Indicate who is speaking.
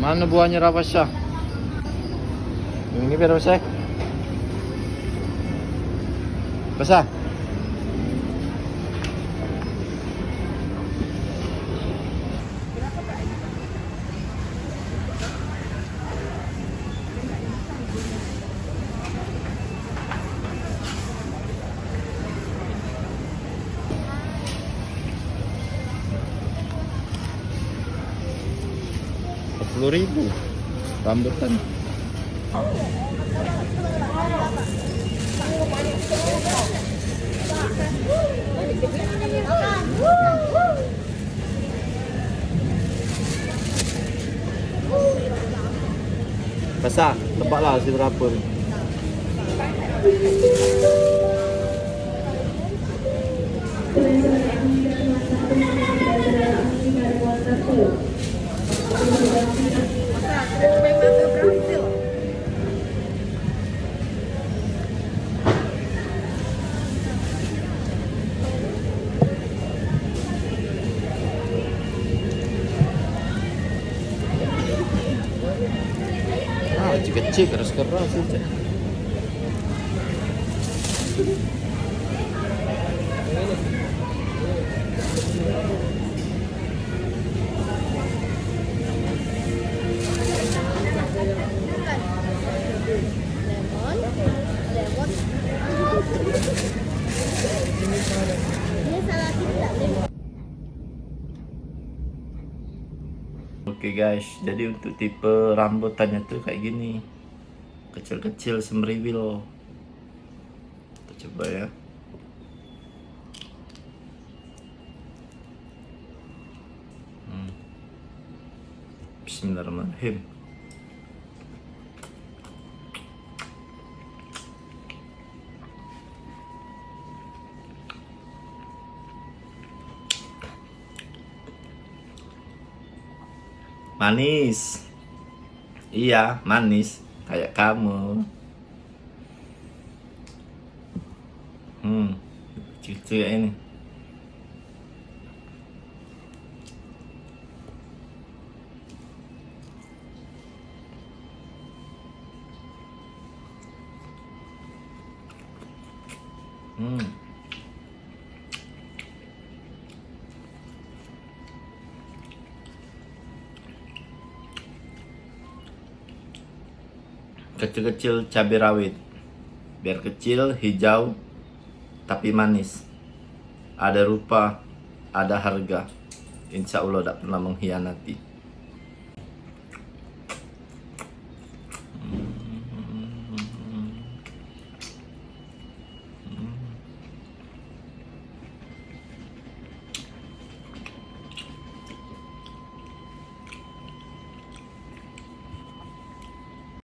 Speaker 1: Mana buahnya Rawasya? Yang ini biar basah. Basah. Rp40.000 rambutan. Basah, tebaklah si berapa ni. Kecil keras-keras saja. Oke guys, jadi untuk tipe rambutannya tuh kayak gini, kecil-kecil semriwil. Kita coba ya. Bismillahirrahmanirrahim. Manis. Iya, manis kayak kamu. Cucu ya ini. Kecil-kecil cabai rawit, biar kecil, hijau, tapi manis. Ada rupa, ada harga. Insya Allah tidak pernah mengkhianati.